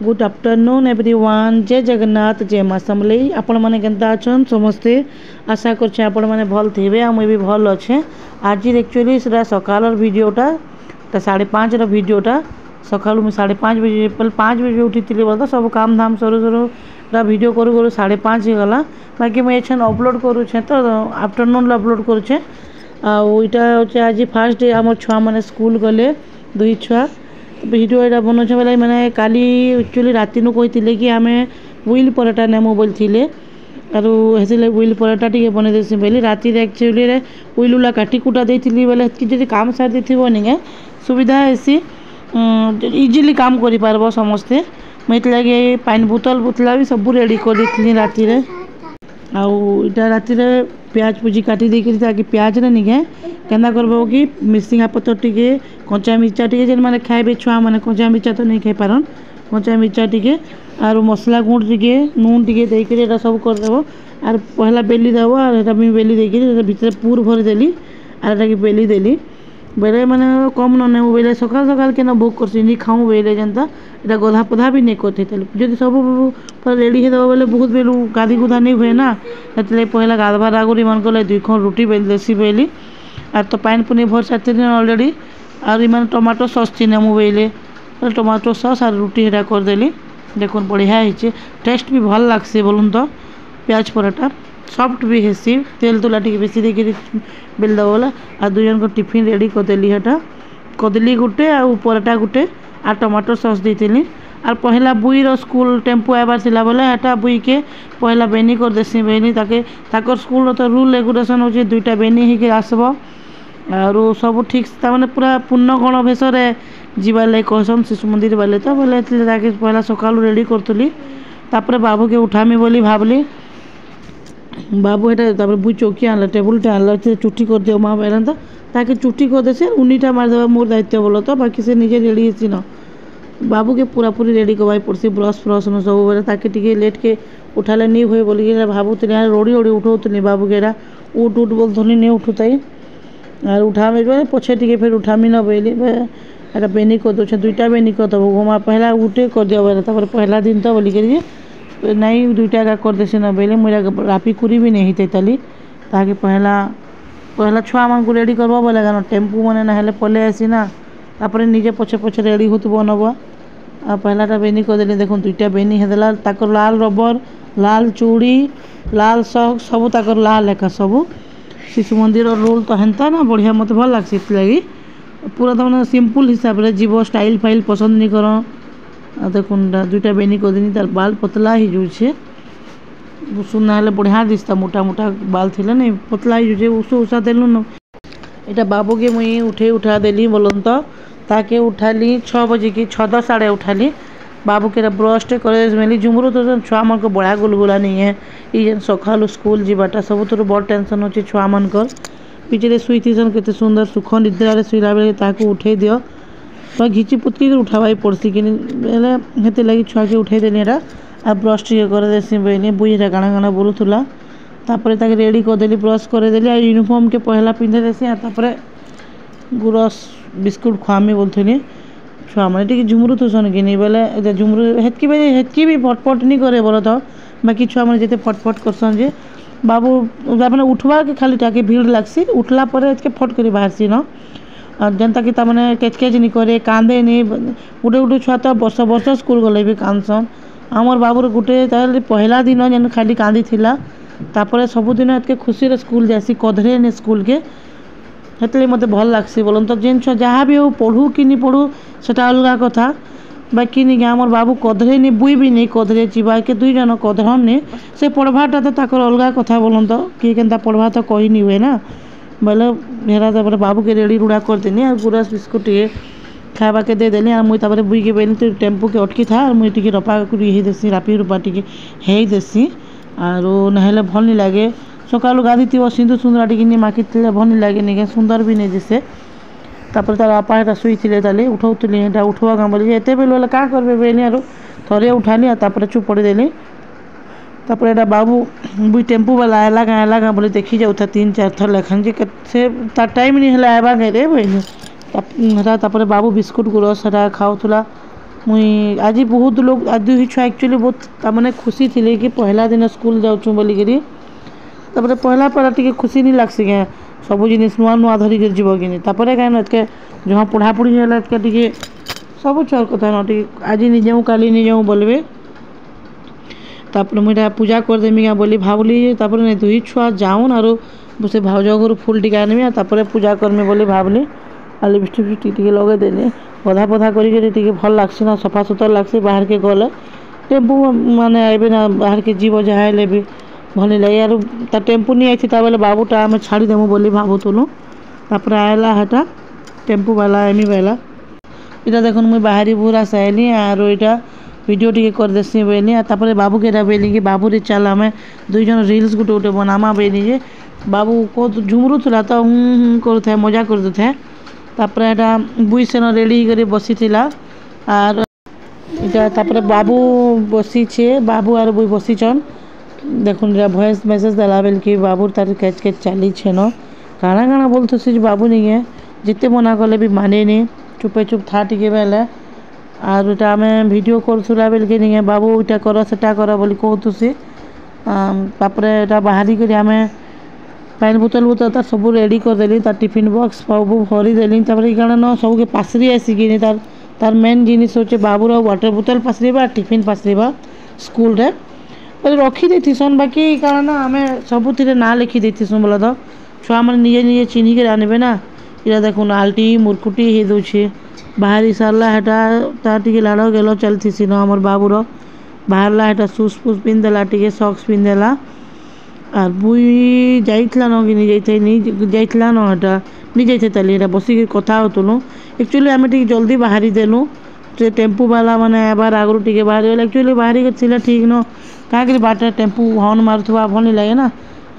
Good afternoon everyone. जय जगन्नाथ, जय माँ समलेई। आपण मैंने केन्ता अच्छन समस्ते? आशा करछे आपण मैंने भल थे। मुई भी भल अच्छे। आज एक्चुअली से सकाल भिडियोटा 5:30 भिडियोटा सका मुझे 5:30 बजे 5 बजे उठी बोलता सब काम धाम सरू सरू भिडियो करू करू 5:30 गला। बाकी मुझे एछन अपलोड करुचे तो आफ्टरनून अपलोड करुचे। आईटा हूँ आज फास्ट डे आम छुआ मैंने स्कूल गले 2 छुआ भिडियो यहाँ बनाऊे बोले मैंने काली एक्चुअली राति कही कि आम व्हील पराठा नेमु बोलते आरो व्हील पराठा टी बन देसी बोली राति एक्चुअली व्हील उला काटी कुटा देती बोले जी काम सारी देनी सुविधा ऐसी इजिली काम कर पार्ब समस्ते। मुझे लगे पानी बोतल बोतला भी सब रेडी कर देती राति आईटा राति प्याज पूजी काटी देकर ताकि प्याज रे निके केन्दा करबो कि मिर्सिंगा पत्तर टिके कंचा मिर्चा टिके जेन माने खाइबे छुआ माने कंचा मिर्चा तो नहीं खाई पारन कंचा मिर्चा टिके आरो मसला गुंड टिके नून टिके देकर एटा सब कर देबो आर पहला बेली देबो आर एटा भी बेली देकर भीतर पूर भर देली आर एटा की बेली देली बेले माने कम न नेबो बेले सकाल सकाल के न भोग करसी नी खाऊ बेले जनता एटा गधा पधा भी नहीं करते जदि सब पर रेडी हे देबो बेले बहुत बेलू गाधी गुधा नहीं हुए ना एतले पहला गाधबार आगुरी मन को 2 खन रोटी बेल देसी बेली आर तो पानी पुनी भर साथी ऑलरेडी आर इन टमाटो सस थी नेमु बेले टमाटो सस आर रोटी हेटा करदेली देखो बढ़िया है टेस्ट भी भल लगसी बोलूँ तो प्याज पराठा सॉफ्ट भी हेसी तेल तुला टी बेसी देकर बेल दब बोला आ 2 जन को टिफिन रेडी करदेली हेटा कदली गुटे आ पराठा गुटे आ टमाटो सस देती आर पहला बुई रो स्कूल टेम्पो आबार थिला बोले हेटा बुई के पहला बेनी कर देसी बेनी ताके स्कूल तो रूल रेगुलेशन हो 2टा बेनी ही आसब आरो सब ठीक माने पूरा पूर्ण गण भेष जीवा लाग कहसन शिशु मंदिर वाले तो बोले ताकि पहला सकाल रेडी करतली तापर बाबू के उठामी बोली भावली बाबू हेटा बुई चौकी आनला टेबुलटा आनला चुटी कर दियो माँ बेला तो ताकि चुटी कर दे से उन्नीटा मारदेवा मोर दायित्व बोलो तो बाकी से निजे रेडी हेसी न बाबू के पूरा पूरी रेडी करवाई पड़सी ब्रश फ्रश न सब बेले ताकि टिके लेट के उठाले नहीं हुए बोली भावुली रोड़ी रोड़ी उठाऊली बाबू के उठ उठ बोलथनी नहीं उठुताई आर उठामी पछे टिके फिर उठामी न बेली एटा बेनी कर दे 2टा बेनी कर दब घुमा पहला गुटे कर दियो बेले पहला दिन तो बोली कर नहीं 2टा का कर देसी न बेले मुझे रापी कुरी भी नहीं तली ताकि पहला छुआ मान को रेडी करबो बोले गान टेम्पू मैंने ना पले आसी ना तापर निजे पछे पछे रेडी होतबो नबो आ पहलाटा बेनी कर देली देखो 2टा बेनी हेदेला ताकर लाल रबर लाल चूड़ी लाल सॉक्स सब ताकर लाल एका सब शिशु मंदिर रोल तो हेन्ता ना बढ़िया मत भल लगे लगी पूरा तो मैंने सिंपल हिसाब से जीव स्टाइल फाइल पसंद नहीं कर देखो 2टा बेनी कर देनी तार बाल पतला ही जाऊे सुना बढ़िया दिसता मोटा मोटा बाल थी नहीं पतला ही जाऊे उषो उषा देलु न यहाँ बाबू के मुई उठा देली बोलन तो ताके उठाली 6 बजे की 6-10 आड़े उठाली बाबू के ब्रश टे कर झुमरू तो छुआ मन को बड़ा गुलगुला नहीं है ये सकालू स्कूल जीवाटा सब तो बड़ टेंशन अच्छे छुआ मनकर पीछे शुई थीसन के सुंदर सुख निद्रा शुला बेले उठे दियो तो घिची पुतकी उठावाई पड़सी कि हेते लगी छुआ के उठे देनी एटा आ ब्रश टे कर देसी बेली बुई एटा गाना गाना बोलूला तापर ताके रेडी करदेली ब्रश करदेली आ यूनिफॉर्म के पहला पिंधे देसी तापर गुरस बिस्कुट खुआमी बोलथनी छुआ मैंने टी झुमरू थुसन कि नहीं बोले झुमरू हेतकी भी फटफट नहीं करे बोलो तो बाकी छुआ मैंने जिते फटफट करसन जे बाबू मैंने उठवा के खाली टाके भीड़ लगसी उठला पर फट कर बाहरसी न जनता कि मैंने केचकेच नहीं करे कांदे नहीं गोटे गोटे छुआ तो वर्ष वर्ष स्कूल गले भी कांदसन आमर बाबूर गोटे पहला दिन जेन खाली कांदी थिला तापर सबुदिन एत खुशी स्कूल जासी कधरे ने स्कूल के हेतले मते भल लागसी बोलन तो जेन छुआ जहाँ भी हो पढ़ू कि नहीं पढ़ू सेटा अलग कथा बाकी नहीं आमर बाबू कधरे नहीं बुई भी नहीं कधरे जीवा के 2 जन कधरन ने से पढ़वाटा तो ताकर अलग कथा बोलन तो किए केनता पढ़वा तो कही नहीं हुए ना बोले हेरा तापर बाबू के रेडी रूढ़ा कर देनी और गुरस बिस्कुट ये खावा के दे देनी मुई तापर बुई के बेनी तो टेम्पो के अटकी था मुई टी रपा ही देसी रापी रूपा टी है देसी आर नहेले भल नहीं लगे सकालू गाधी थी सिंधु सुंदरा टी माखी भल नहीं लगे नहीं सुंदर भी नहीं दिसे तापर तार बापा हेटा शुई थे उठाऊली हेटा उठवा गाँ बोली एत बेल क्या करेंगे बेनी आर थे उठानी तापर चुप पड़ी देली तापर एटा बाबू बुई टेम्पू वाला आएला गाँ बोली देखी जाऊँ 3-4 थर लेखन जी से टाइम नहीं है आवा गए रे बहनी तापर बाबू बिस्कुट गुरस हेटा खाऊला मुई आज बहुत लोग आज दुई छुआ एक्चुअली बहुत ताମାନେ खुशी थिले कि पहला दिन स्कूल जाऊँ बोलिकी तापर पहला पहला टी खुशी नहीं लगसी क्या सब जिन नुआ नुआ धरिक जीव कि कहीं जहाँ पढ़ापढ़ी है टे सब छुआ कथा न टे आज नहीं जाऊँ काली नहीं जाऊँ बोलबे तापर मुझे पूजा करदेमी क्या बोली भावली तापर नहीं दुई छुआ जाऊन आरो से भाउज घर फुल टी आनमी तापर पूजा करमी बोली भावली आ लिपस्टिक फिपस्टिक टी लगेदेली पधा पधा कर भल लगसी ना सफा सुतर लगसी बाहर के गले टेम्पू माने आइबे ना बाहर के जीव जहाँ भी भल नहीं लगे यार टेम्पू नहीं आई बेले बाबूटा आम छाड़देमु बोली भावुलु तापर आएला हेटा टेम्पू वाला एमी वाला इटा देखुन मुई बाहरी पूरा साइली आर इटा वीडियो टी कर देसी बेली तापर बाबू के बेली कि बाबू रे चल आम दुई जन रील्स गोटे गोटे बनामा बेली जे बाबू को झुमरू थला तो करुए मजा करदे तापर एटा बुई सेन रेडी कर बसी आर इटा तापर बाबू बसी छे बाबू आर बुई बसीचन देखुन भॉइस मेसेज देला बेल कि बाबू तार कैच कैच चली छे न काଣା काଣା बोलते बाबू नहीं है जिते मना कले भी माने नहीं चुपे चुप था टिके बेले आर इटा आम भिडियो करूला बेल के नहीं है बाबू इटा कर सेटा कर बोली कहतुसी तापर इटा बाहरी कर आम पानी बोतल बोतल तार सब रेडी करदेली तार टिफिन बॉक्स सब भरीदेली तापर कारण न सबके पासरी आसिकी तार तार मेन जिनिस होचे बाबूर वाटर बोतल पासरीबा टिफिन पासरीबा स्कूल रे रखी देथिसन बाकी कारण आम सबुथिरे ना लिखि देथिसन बोला तो छुआ मैंने निजे निजे चिन्हिक आनबे ना इरा देखुन आल्टी मुरकुटी हो दूचे बाहरी सारला हेटा तार टिके लाड़ गेलो चलती न आमर बाबूर बाहरला हेटा सुज फुज पिंधदेला टिके सॉक्स पिंधदेला आर बुई जाइतला न कि नहीं जाइतला न हेटा नहीं जाइथे ताली एटा बसिक कथा होतुलु एक्चुअली आम टिके जल्दी बाहरी देलु से टेम्पू वाला माने एबार आगरू टिके बाहरी गला एक्चुअली बाहरी के ठीक न कहीं बाटे टेम्पू हॉर्न मारुवा भल नहीं लगे ना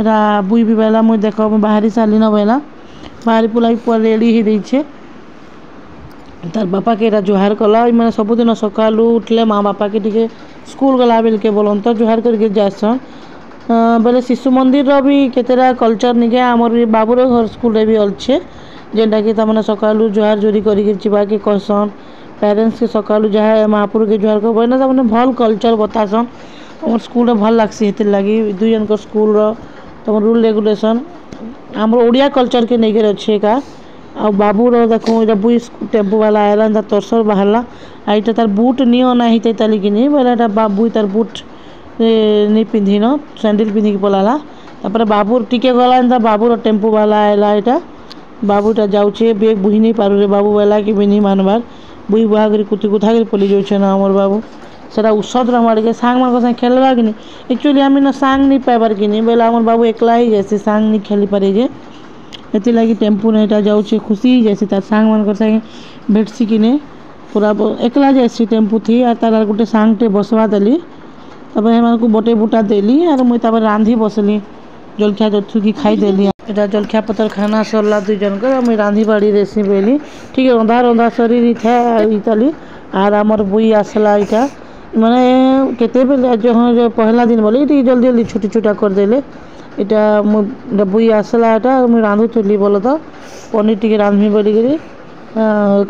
एटा बुई भी बेला मुझे देख बाहरी सारी न बेला बाहरी पुला पूरा रेडी ही देछे तार बापा के एटा जुहार कला मैंने सबुदिन सकालू उठले माँ बापा के टिके स्कूल गला बेल के बोलन तो जुहार करके जासन बेले शिशु मंदिर भी केतेरा कल्चर निके आमर बाबूर घर स्कूल भी अच्छे जेनटा कि तमने सकालू जुहार जोरी करके के कहसन पेरेंट्स के सकालू जहाँ महापुर के जुहार कर ना तमने भल कल्चर बतासन और स्कूल भल लगसी लगी दुई जन स्कूल तुम रूल रेगुलेशन आम ओडिया कल्चर के नहीं अच्छे का आ बाबू देखो ये बुई टेम्पू वाला आएला तरसर बाहरला आईटा तार बुट नहीं अना ही ताली कि नहीं बोले बुई तार बुट नहीं पिंधि न सैंडल पिंधिक पलाला तापर बाबू टिके गला बाबूर टेम्पू वाला आएला यहाँ बाबूटा जाऊे बेग बुही नहीं पारे बाबू वाला कि नहीं मानबार बुई बुहा कर कुती कुथा कर पलि जाऊे ना आमर बाबू सेटा औषध रहा के सांग मान साथ खेलवा कि नहीं एक्चुअली आम न सांग नहीं पाइबार कि नहीं बोले आम बाबू एकला ही जैसे सांग नहीं खेली पारे जे ये लगी टेम्पू ने जाऊे खुशी ही जैसे तार सांग मान साथ भेटसी कि नहीं पूरा एकला जासी टेम्पू थी और तार गोटे सांगटे बसवा देली तब को बटे बुटा देली और मुझे रांधि बसली जलखिया जथुकी खाईदेली यहाँ जलखिया पतर खाना सरला दुई जन कर मुझे रांधि बाड़ी देसी बेली ठीक है रंधा रंधा शरीर था इताली आर आमर बुई आसला इटा माने केते बेले जो पहला दिन बोले ये जल्दी जल्दी छुटी छुटा करदेले इटा बुई आसला इटा मुझे रांधुली बोल तो पनीर टी रांधमी बोलिकी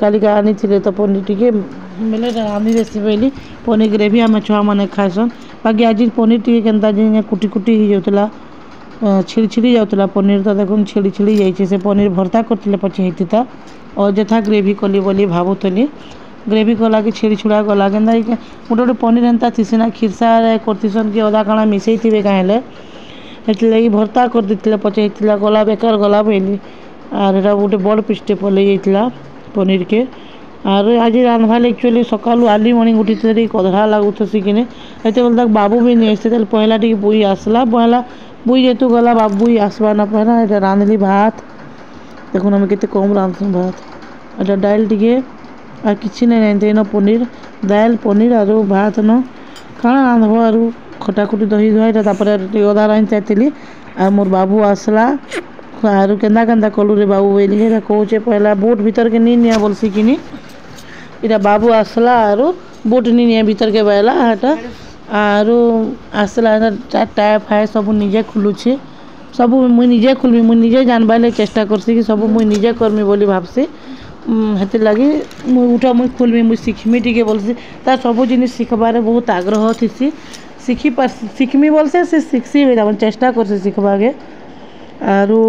कालिका आनी तो पनीर टी बेले रांधि देसी बेली पनीर ग्रेवी आम छुआ मैंने खाएसन बाकी आज पनीर टी के कुटी कुटी हो जाता छिड़ी छिड़ी जाऊला पनीर तो देखो छिड़ी छिड़ी जाइए से पनीर भर्ता करते पचे होता और जथा ग्रेवी कली बोली भावुली ग्रेवी कला कि छिड़ी छुड़ा गला के गोटे गोटे पनीर एंता थी ना खिरसा करतीसन कि अदा काଣା मिसई थे कहीं लगी भर्ता कर देते पचे होता गला बेकार गला बोली आर एटा गोटे बड़ पिसटे पलि जाता पनीर के आर आज रांधवाल एक्चुअली सकालू आर्ली मॉर्निंग उठी कधरा लगुसी कि ये बोलता बाबू भी नहीं आसते पहला टी बुई आसला पहला बुई जेतु गला बाबू बुई आसवा ना पहला ये रांधली भात देखो आम के कम रांधसु भात ये डाल टी आ कि नहीं न पनीर दाल पनीर और भात न काଣା रांधब आर खटाखुटी दही दुहा यहाँ अदा रांधि चाहती आ मोर बाबू आसला आर केन्दा केन्दा कलु रे बाबू बोली कहे पहला बोट भीतर के नहीं निया बोलसी कि इटा बाबू आसला आर बोट नहीं निया भीतर के बहला हटा आर आसला टायर फायर सब निजे खुलुचे सब मुई निजे खुलमी मुई निजे जानबार चेष्टा करसी कि सब मुई निजे करमी बोली भाबसी हेतिर लगी उठा मुई खोलमी मुई शिखमी टी बोलसी तार सब जिन शिखबार बहुत आग्रह थी शिखमी बोलसे से शिखसी मैंने चेष्टा करसे शिखबागे आरु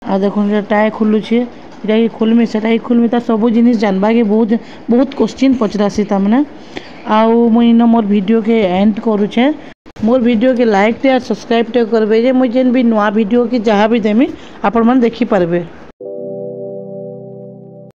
आ देखो टाए खुलुछे इटा ही खोलमी सेटा ही खोलमी तार सब जिन जानबाके बहुत बहुत क्वेश्चन पचरासी तामने आउ मुई इन मोर वीडियो के एंड करुछे मोर वीडियो के लाइक टे सब्सक्राइब टे करबे जे मुई जेन भी नुआ वीडियो की जहाँ भी देमी आपण मन देखि पारबे।